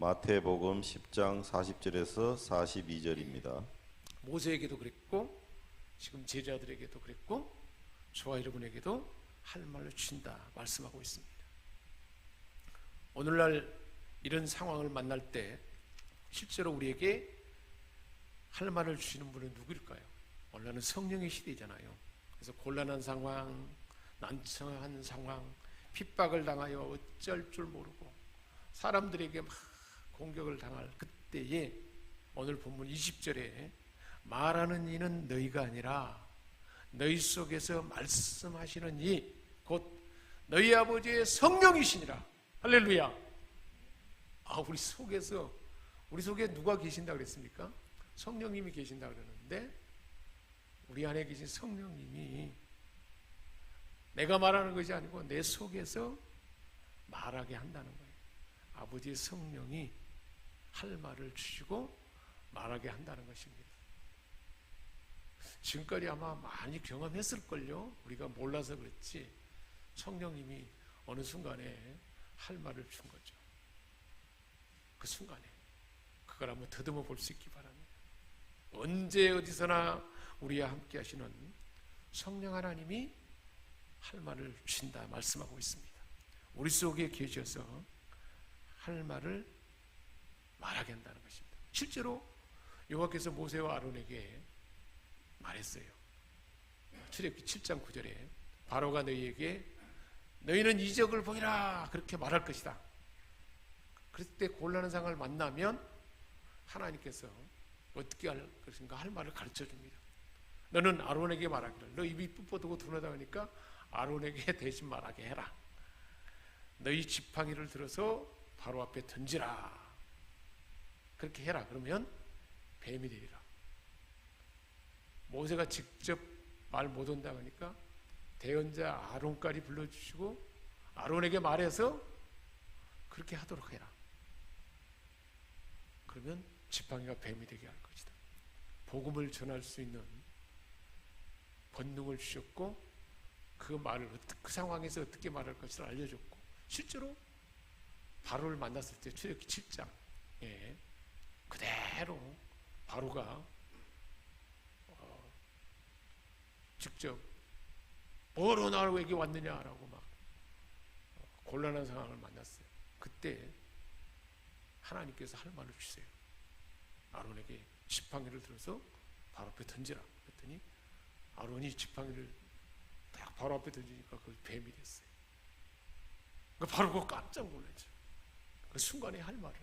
마태복음 10장 40절에서 42절입니다. 모세에게도 그랬고 지금 제자들에게도 그랬고 저와 여러분에게도 할 말을 주신다 말씀하고 있습니다. 오늘날 이런 상황을 만날 때 실제로 우리에게 할 말을 주시는 분은 누구일까요? 오늘날은 성령의 시대잖아요. 그래서 곤란한 상황, 난처한 상황, 핍박을 당하여 어쩔 줄 모르고 사람들에게 막 공격을 당할 그때에 오늘 본문 20절에 말하는 이는 너희가 아니라 너희 속에서 말씀하시는 이 곧 너희 아버지의 성령이시니라. 할렐루야. 우리 속에 누가 계신다 그랬습니까? 성령님이 계신다 그러는데 우리 안에 계신 성령님이 내가 말하는 것이 아니고 내 속에서 말하게 한다는 거예요. 아버지의 성령이 할 말을 주시고 말하게 한다는 것입니다. 지금까지 아마 많이 경험했을걸요. 우리가 몰라서 그렇지 성령님이 어느 순간에 할 말을 준 거죠. 그 순간에 그걸 한번 더듬어 볼 수 있기 바랍니다. 언제 어디서나 우리와 함께 하시는 성령 하나님이 할 말을 주신다 말씀하고 있습니다. 우리 속에 계셔서 할 말을 말하게 한다는 것입니다. 실제로 여호와께서 모세와 아론에게 말했어요. 출애굽기 7장 9절에 바로가 너희에게 너희는 이적을 보이라 그렇게 말할 것이다. 그럴 때 곤란한 상황을 만나면 하나님께서 어떻게 할 것인가 할 말을 가르쳐 줍니다. 너는 아론에게 말하기를 너 입이 뿔뻗고 드러나니까 아론에게 대신 말하게 해라. 너희 지팡이를 들어서 바로 앞에 던지라. 그렇게 해라. 그러면 뱀이 되리라. 모세가 직접 말 못한다 하니까 대언자 아론까지 불러주시고 아론에게 말해서 그렇게 하도록 해라. 그러면 지팡이가 뱀이 되게 할 것이다. 복음을 전할 수 있는 권능을 주셨고 그 말을 그 상황에서 어떻게 말할 것을 알려줬고 실제로 바로를 만났을 때 출애굽기 7장 그대로 바로가 직접 뭐로 나에게 왔느냐라고 막 곤란한 상황을 만났어요. 그때 하나님께서 할 말을 주세요. 아론에게 지팡이를 들어서 바로 앞에 던지라 그랬더니 아론이 지팡이를 딱 바로 앞에 던지니까 그 뱀이 됐어요. 바로 그거 깜짝 놀랐죠. 그 순간에 할 말을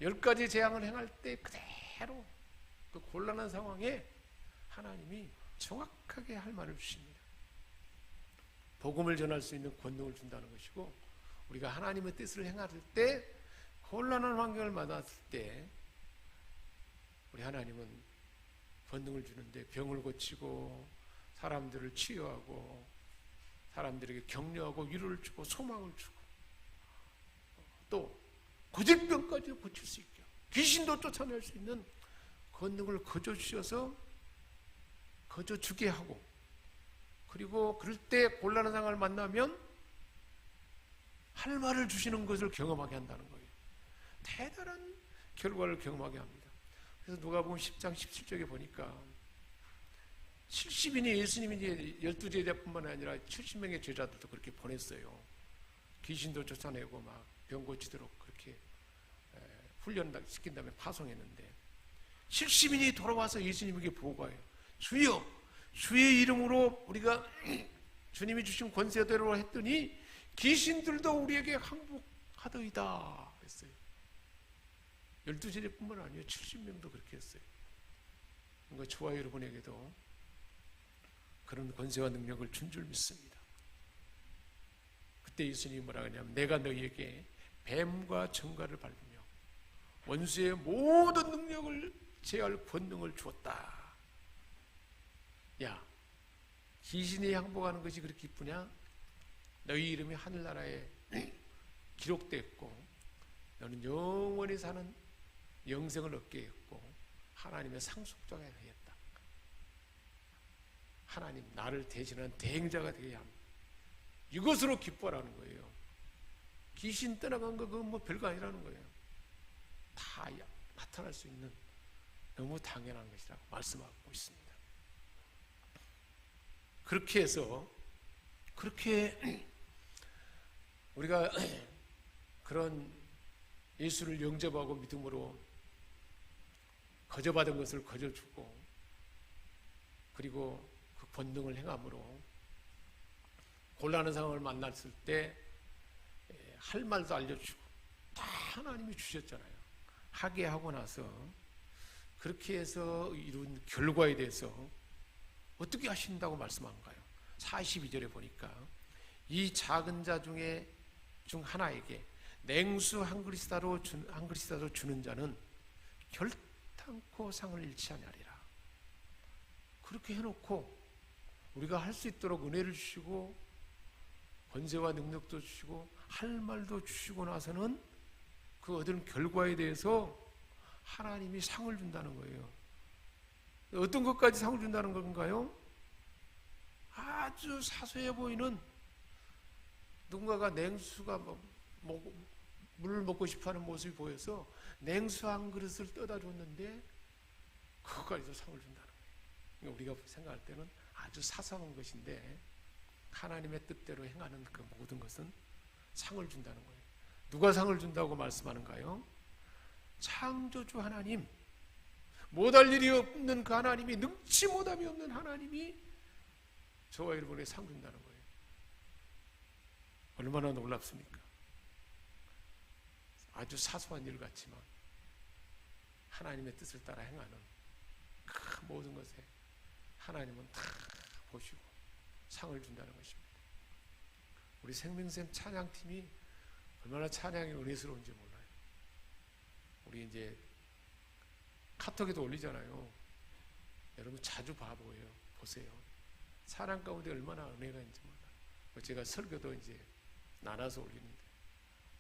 10가지 재앙을 행할 때 그대로 그 곤란한 상황에 하나님이 정확하게 할 말을 주십니다. 복음을 전할 수 있는 권능을 준다는 것이고 우리가 하나님의 뜻을 행할 때 곤란한 환경을 만났을 때 우리 하나님은 권능을 주는데 병을 고치고 사람들을 치유하고 사람들에게 격려하고 위로를 주고 소망을 주고 또 고질병까지 고칠 수 있게 귀신도 쫓아낼 수 있는 권능을 거저 주셔서 거저 주게 하고 그리고 그럴 때 곤란한 상황을 만나면 할 말을 주시는 것을 경험하게 한다는 거예요. 대단한 결과를 경험하게 합니다. 그래서 누가복음 10장 17절에 보니까 70인이 예수님이 이제 12제자뿐만 아니라 70명의 제자들도 그렇게 보냈어요. 귀신도 쫓아내고 막 병 고치도록 그렇게 훈련시킨 다음에 파송했는데 70인이 돌아와서 예수님에게 보고해요. 주여, 주의 이름으로 우리가 주님이 주신 권세대로 했더니 귀신들도 우리에게 항복하더이다 했어요. 12제자뿐만 아니에요. 70명도 그렇게 했어요. 그러니까 저와 여러분에게도 그런 권세와 능력을 준 줄 믿습니다. 그때 예수님이 뭐라 하냐면 내가 너희에게 뱀과 정갈을 밟으며 원수의 모든 능력을 제할 권능을 주었다. 야, 귀신이 항복하는 것이 그렇게 기쁘냐? 너희 이름이 하늘나라에 기록되었고 너는 영원히 사는 영생을 얻게 했고 하나님의 상속자가 되었다. 하나님 나를 대신하는 대행자가 되어야 합니다. 이것으로 기뻐라는 거예요. 귀신 떠나간 거 그건 뭐 별거 아니라는 거예요. 다 나타날 수 있는 너무 당연한 것이라고 말씀하고 있습니다. 그렇게 해서 그렇게 우리가 그런 예수를 영접하고 믿음으로 거저받은 것을 거저주고 그리고 그 본능을 행함으로 곤란한 상황을 만났을 때 할 말도 알려주고 다 하나님이 주셨잖아요. 하게 하고 나서 그렇게 해서 이룬 결과에 대해서 어떻게 하신다고 말씀한가요? 42절에 보니까 이 작은 자 중 하나에게 냉수 한 그릇이라도 주는 자는 결단코 상을 잃지 아니하리라. 그렇게 해놓고 우리가 할 수 있도록 은혜를 주시고 권세와 능력도 주시고 할 말도 주시고 나서는 그 얻은 결과에 대해서 하나님이 상을 준다는 거예요. 어떤 것까지 상을 준다는 건가요? 아주 사소해 보이는 누군가가 냉수가 물을 먹고 싶어하는 모습이 보여서 냉수 한 그릇을 떠다 줬는데 그것까지도 상을 준다는 거예요. 우리가 생각할 때는 아주 사소한 것인데 하나님의 뜻대로 행하는 그 모든 것은 상을 준다는 거예요. 누가 상을 준다고 말씀하는가요? 창조주 하나님, 못할 일이 없는 그 하나님이, 능치 못함이 없는 하나님이 저와 여러분에게 상 준다는 거예요. 얼마나 놀랍습니까? 아주 사소한 일 같지만 하나님의 뜻을 따라 행하는 그 모든 것에 하나님은 다 보시고 상을 준다는 것입니다. 우리 생명샘 찬양팀이 얼마나 찬양이 은혜스러운지 몰라요. 우리 이제 카톡에도 올리잖아요. 여러분 자주 보세요. 찬양 가운데 얼마나 은혜가 있는지 몰라요. 제가 설교도 이제 나눠서 올리는데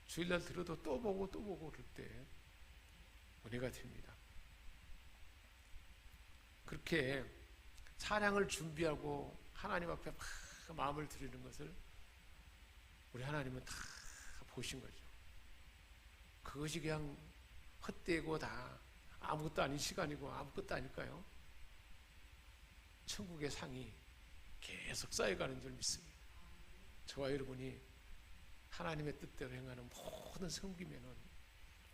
주일날 들어도 또 보고 그럴 때 은혜가 됩니다. 그렇게 찬양을 준비하고 하나님 앞에 막 마음을 드리는 것을 우리 하나님은 다 보신 거죠. 그것이 그냥 헛되고 다 아무것도 아닌 시간이고 아무것도 아닐까요? 천국의 상이 계속 쌓여가는 줄 믿습니다. 저와 여러분이 하나님의 뜻대로 행하는 모든 섬기면은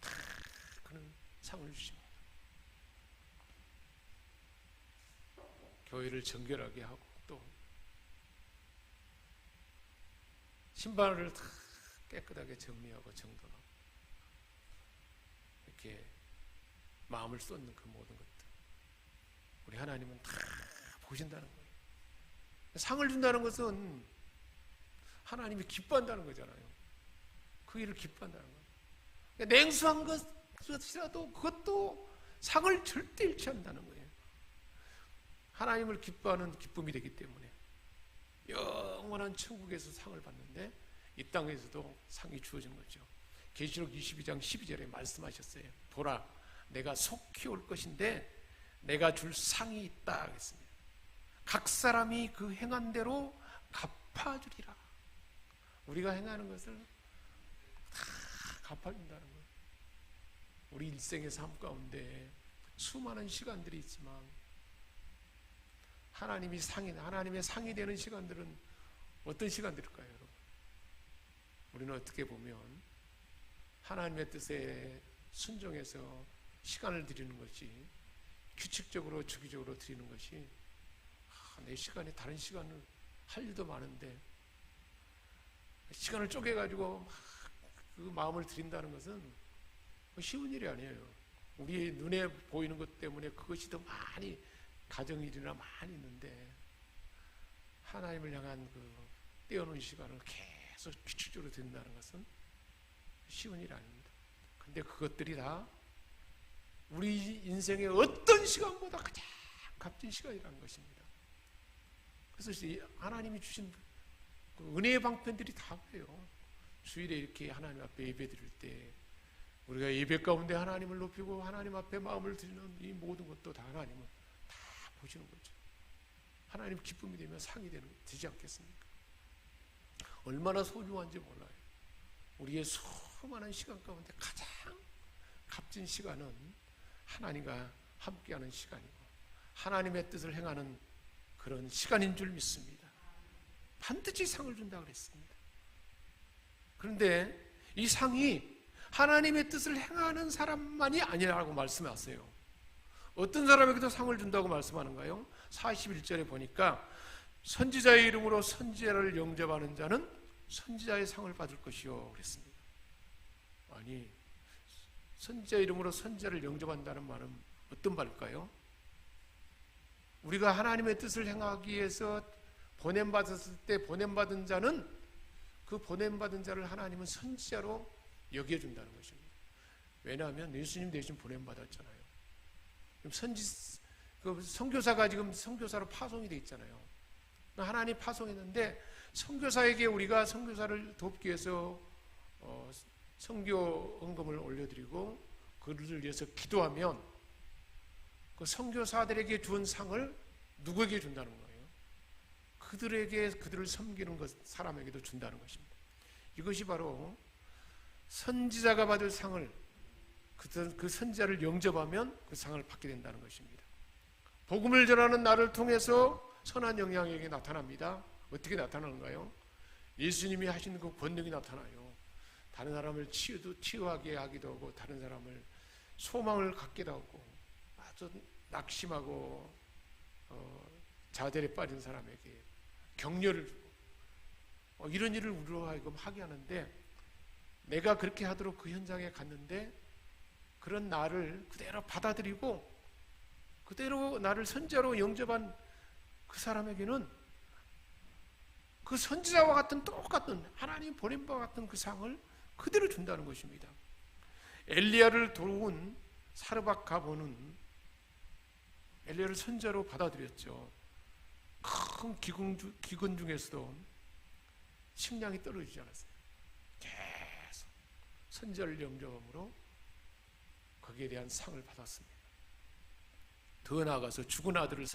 다 그런 상을 주십니다. 교회를 정결하게 하고 또 신발을 다 깨끗하게 정리하고 정돈하고 이렇게 마음을 쏟는 그 모든 것들 우리 하나님은 다 보신다는 거예요. 상을 준다는 것은 하나님이 기뻐한다는 거잖아요. 그 일을 기뻐한다는 거예요. 그러니까 냉수한 것이라도 그것도 상을 절대 잃지 않는다는 거예요. 하나님을 기뻐하는 기쁨이 되기 때문에 영원한 천국에서 상을 받는데 이 땅에서도 상이 주어진 거죠. 계시록 22장 12절에 말씀하셨어요. 보라, 내가 속히 올 것인데 내가 줄 상이 있다 하겠습니다. 각 사람이 그 행한 대로 갚아주리라. 우리가 행하는 것을 다 갚아준다는 거예요. 우리 일생의 삶 가운데 수많은 시간들이 있지만 하나님의 상이 되는 시간들은 어떤 시간들일까요, 여러분? 우리는 어떻게 보면 하나님의 뜻에 순종해서 시간을 드리는 것이 규칙적으로 주기적으로 드리는 것이 내 시간에 다른 시간을 할 일도 많은데 시간을 쪼개가지고 막 그 마음을 드린다는 것은 쉬운 일이 아니에요. 우리 눈에 보이는 것 때문에 그것이 더 많이 가정일이나 많이 있는데 하나님을 향한 그 떼어놓은 시간을 계속 규칙적으로 드린다는 것은 쉬운 일이 아닙니다. 근데 그것들이 다 우리 인생의 어떤 시간보다 가장 값진 시간이라는 것입니다. 그래서 하나님이 주신 그 은혜의 방편들이 다 그래요. 주일에 이렇게 하나님 앞에 예배 드릴 때 우리가 예배 가운데 하나님을 높이고 하나님 앞에 마음을 드리는 이 모든 것도 다 하나님은 다 보시는 거죠. 하나님 기쁨이 되면 상이 되지 않겠습니까? 얼마나 소중한지 몰라요. 우리의 수많은 시간 가운데 가장 값진 시간은 하나님과 함께하는 시간이고 하나님의 뜻을 행하는 그런 시간인 줄 믿습니다. 반드시 상을 준다고 그랬습니다. 그런데 이 상이 하나님의 뜻을 행하는 사람만이 아니라고 말씀하세요. 어떤 사람에게도 상을 준다고 말씀하는가요? 41절에 보니까 선지자의 이름으로 선지자를 영접하는 자는 선지자의 상을 받을 것이요 그랬습니다. 아니, 선지자의 이름으로 선지자를 영접한다는 말은 어떤 말일까요? 우리가 하나님의 뜻을 행하기 위해서 보냄받았을 때 보냄받은 자는 그 보냄받은 자를 하나님은 선지자로 여겨준다는 것입니다. 왜냐하면 예수님 대신 보냄받았잖아요. 선교사가 지금 선교사로 파송이 돼 있잖아요. 하나님 파송했는데 선교사에게 우리가 선교사를 돕기 위해서 선교 헌금을 올려드리고 그들을 위해서 기도하면 그 선교사들에게 준 상을 누구에게 준다는 거예요? 그들에게 그들을 섬기는 사람에게도 준다는 것입니다. 이것이 바로 선지자가 받을 상을 그 선지자를 영접하면 그 상을 받게 된다는 것입니다. 복음을 전하는 나를 통해서 선한 영향력이 나타납니다. 어떻게 나타나는가요? 예수님이 하시는 그 권능이 나타나요. 다른 사람을 치유하게 하기도 하고 다른 사람을 소망을 갖기도 하고 아주 낙심하고 좌절에 빠진 사람에게 격려를 주고 이런 일을 우리로 하여금 하게 하는데 내가 그렇게 하도록 그 현장에 갔는데 그런 나를 그대로 받아들이고 그대로 나를 선지자로 영접한 그 사람에게는 그 선지자와 같은 똑같은 하나님 보낸 바와 같은 그 상을 그대로 준다는 것입니다. 엘리야를 도운 사르밧 가보는 엘리야를 선지자로 받아들였죠. 큰 기근 중에서도 식량이 떨어지지 않았어요. 계속 선지자를 영접함으로 거기에 대한 상을 받았습니다. 더 나아가서 죽은 아들을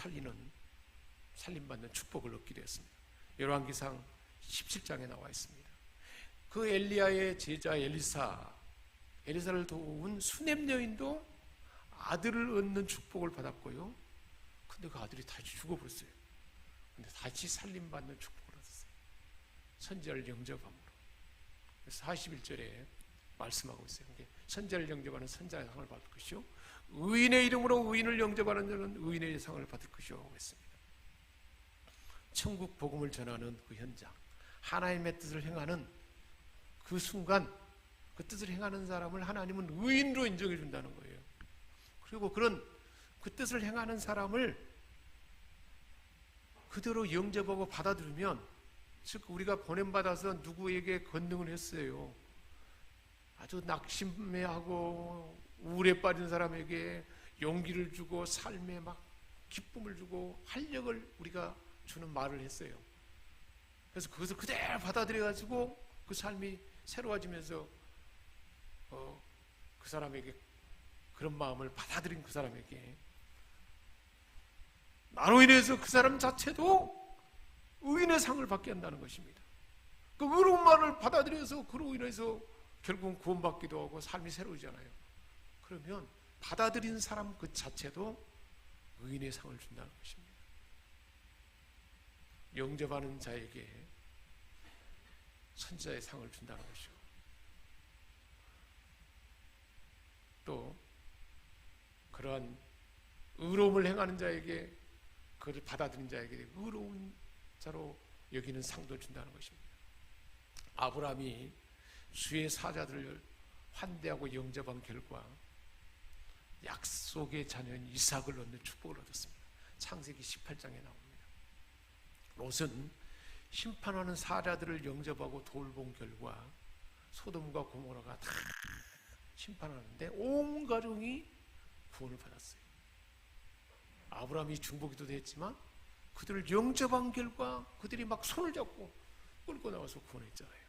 살림받는 축복을 얻기도 했습니다. 열왕기상 17장에 나와 있습니다. 그 엘리야의 제자 엘리사를 도운 수넴 여인도 아들을 얻는 축복을 받았고요. 근데 그 아들이 다시 죽어버렸어요. 근데 다시 살림받는 축복을 얻었어요. 선지자를 영접함으로. 그래서 41절에 말씀하고 있어요. 선지자를 영접하는 선지자의 상을 받을 것이요 의인의 이름으로 의인을 영접하는 자는 의인의 상을 받을 것이요 했습니다. 천국 복음을 전하는 그 현장, 하나님의 뜻을 행하는 그 순간 그 뜻을 행하는 사람을 하나님은 의인으로 인정해 준다는 거예요. 그리고 그 뜻을 행하는 사람을 그대로 영접하고 받아들이면, 즉 우리가 보냄받아서 누구에게 권능을 했어요. 아주 낙심해하고 우울에 빠진 사람에게 용기를 주고 삶에 막 기쁨을 주고 활력을 우리가 주는 말을 했어요. 그래서 그것을 그대로 받아들여가지고 그 삶이 새로워지면서 그 사람에게 그런 마음을 받아들인 그 사람에게 나로 인해서 그 사람 자체도 의인의 상을 받게 한다는 것입니다. 그 의로운 말을 받아들여서 그로 인해서 결국은 구원받기도 하고 삶이 새로워지잖아요. 그러면 받아들인 사람 그 자체도 의인의 상을 준다는 것입니다. 영접하는 자에게 선지자의 상을 준다는 것이고, 또 그러한 의로움을 행하는 자에게, 그를 받아들인 자에게 의로운 자로 여기는 상도 준다는 것입니다. 아브라함이 주의 사자들을 환대하고 영접한 결과 약속의 자녀인 이삭을 얻는 축복을 얻었습니다. 창세기 18장에 나옵니다. 롯은 심판하는 사자들을 영접하고 돌본 결과 소돔과 고모라가 다 심판하는데 온 가정이 구원을 받았어요. 아브라함이 중보기도 했지만 그들을 영접한 결과 그들이 막 손을 잡고 끌고 나와서 구원했잖아요.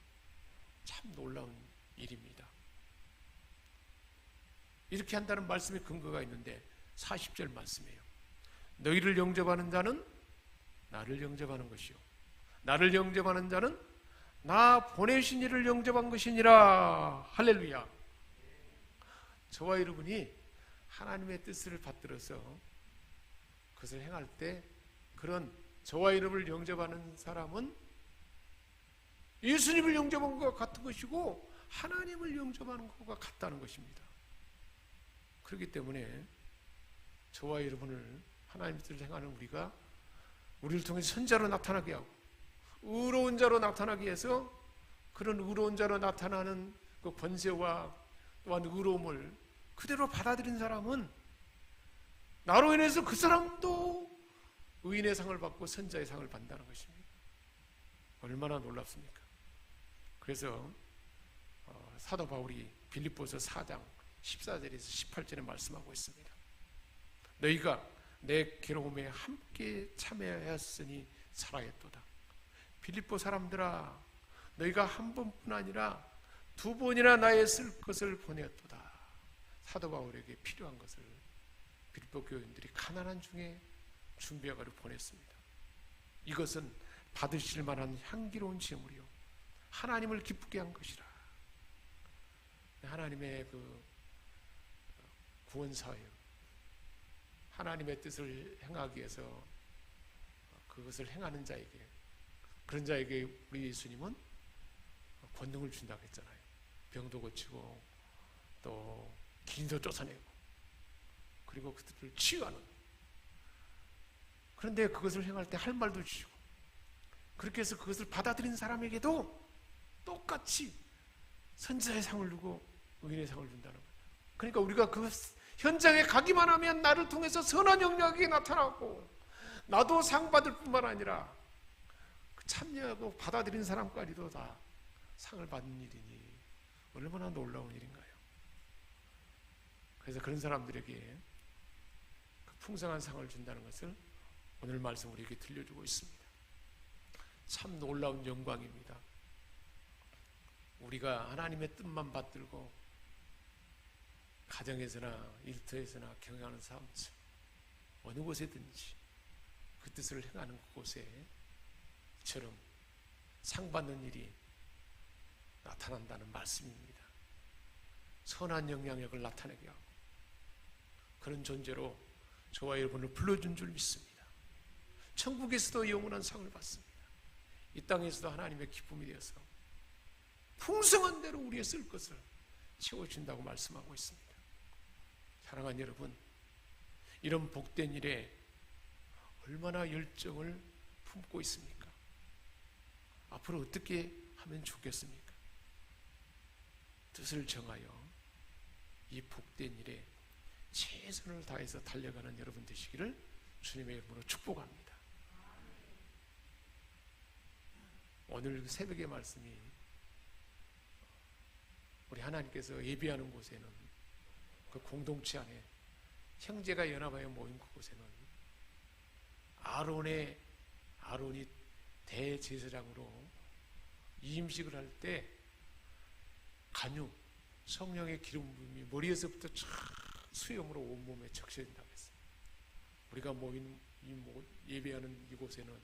참 놀라운 일입니다. 이렇게 한다는 말씀에 근거가 있는데 40절 말씀이에요. 너희를 영접하는 자는 나를 영접하는 것이요 나를 영접하는 자는 나 보내신 이를 영접한 것이니라. 할렐루야. 저와 여러분이 하나님의 뜻을 받들어서 그것을 행할 때 그런 저와 여러분을 영접하는 사람은 예수님을 영접한 것과 같은 것이고 하나님을 영접하는 것과 같다는 것입니다. 그렇기 때문에 저와 여러분을 하나님의 뜻을 행하는 우리가 우리를 통해 선자로 나타나게 하고 의로운 자로 나타나게 해서 그런 의로운 자로 나타나는 그 권세와 또한 의로움을 그대로 받아들인 사람은 나로 인해서 그 사람도 의인의 상을 받고 선자의 상을 받는다는 것입니다. 얼마나 놀랍습니까? 그래서 사도 바울이 빌립보서 4장 14절에서 18절에 말씀하고 있습니다. 너희가 내 괴로움에 함께 참여하였으니 살아있도다. 빌립보 사람들아, 너희가 한 번뿐 아니라 두 번이나 나의 쓸 것을 보냈도다. 사도 바울에게 필요한 것을 빌립보 교인들이 가난한 중에 준비하고 보냈습니다. 이것은 받으실 만한 향기로운 제물이요 하나님을 기쁘게 한 것이라. 하나님의 그 구원 사역, 하나님의 뜻을 행하기 위해서 그것을 행하는 자에게, 그런 자에게 우리 예수님은 권능을 준다고 했잖아요. 병도 고치고 또 기인도 쫓아내고 그리고 그들을 치유하는. 그런데 그것을 행할 때 할 말도 주시고 그렇게 해서 그것을 받아들인 사람에게도 똑같이 선지자의 상을 주고 의인의 상을 준다는 거예요. 그러니까 우리가 그 현장에 가기만 하면 나를 통해서 선한 영역이 나타나고 나도 상 받을 뿐만 아니라 참여하고 받아들인 사람까지도 다 상을 받는 일이니 얼마나 놀라운 일인가요? 그래서 그런 사람들에게 그 풍성한 상을 준다는 것을 오늘 말씀 우리에게 들려주고 있습니다. 참 놀라운 영광입니다. 우리가 하나님의 뜻만 받들고 가정에서나 일터에서나 경영하는 삶에서 어느 곳에든지 그 뜻을 행하는 그곳에 이처럼 상 받는 일이 나타난다는 말씀입니다. 선한 영향력을 나타내게 하고 그런 존재로 저와 여러분을 불러준 줄 믿습니다. 천국에서도 영원한 상을 받습니다. 이 땅에서도 하나님의 기쁨이 되어서 풍성한 대로 우리의 쓸 것을 채워준다고 말씀하고 있습니다. 사랑하는 여러분, 이런 복된 일에 얼마나 열정을 품고 있습니까? 앞으로 어떻게 하면 좋겠습니까? 뜻을 정하여 이 복된 일에 최선을 다해서 달려가는 여러분 되시기를 주님의 이름으로 축복합니다. 오늘 새벽의 말씀이 우리 하나님께서 예비하는 곳에는 그 공동체 안에 형제가 연합하여 모인 그곳에는 아론이 대제사장으로 이임식을 할 때 간유 성령의 기름 부음이 머리에서부터 쫙 수염으로 온몸에 적셔진다고 했어요. 우리가 모인 예배하는 이곳에는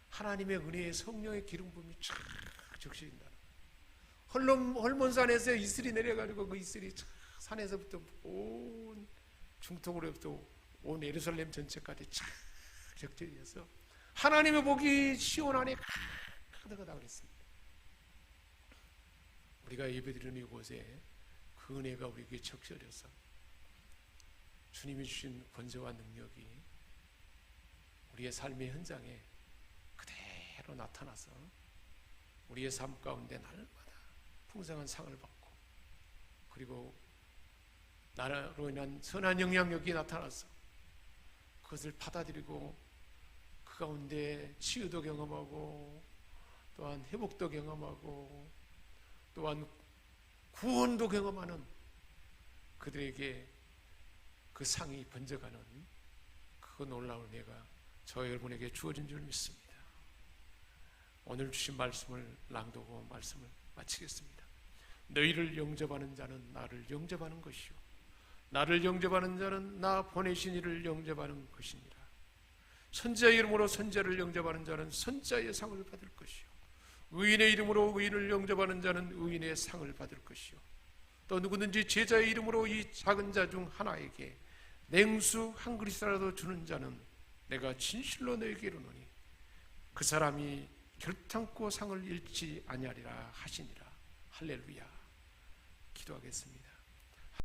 하나님의 은혜의 성령의 기름 부음이 쫙 적셔진다는 거예요. 헐몬산에서 이슬이 내려가지고 그 이슬이 산에서부터 온 중통으로부터 온 예루살렘 전체까지 쫙 적셔져서 하나님의 복이 시온 안에 가득하다 그랬습니다. 우리가 예배드리는 이곳에 그 은혜가 우리에게 적셔져서 주님이 주신 권세와 능력이 우리의 삶의 현장에 그대로 나타나서 우리의 삶 가운데 날마다 풍성한 상을 받고 그리고 나로 인한 선한 영향력이 나타나서 그것을 받아들이고 그 가운데 치유도 경험하고 또한 회복도 경험하고 또한 구원도 경험하는 그들에게 그 상이 번져가는 그 놀라운 은혜가 저 여러분에게 주어진 줄 믿습니다. 오늘 주신 말씀을 낭독하고 말씀을 마치겠습니다. 너희를 영접하는 자는 나를 영접하는 것이요 나를 영접하는 자는 나 보내신 이를 영접하는 것이니라. 선지자의 이름으로 선지자를 영접하는 자는 선지자의 상을 받을 것이요 의인의 이름으로 의인을 영접하는 자는 의인의 상을 받을 것이요 또 누구든지 제자의 이름으로 이 작은 자 중 하나에게 냉수 한 그릇이라도 주는 자는 내가 진실로 너에게 이르노니 그 사람이 결탄코 상을 잃지 아니하리라 하시니라. 할렐루야. 기도하겠습니다.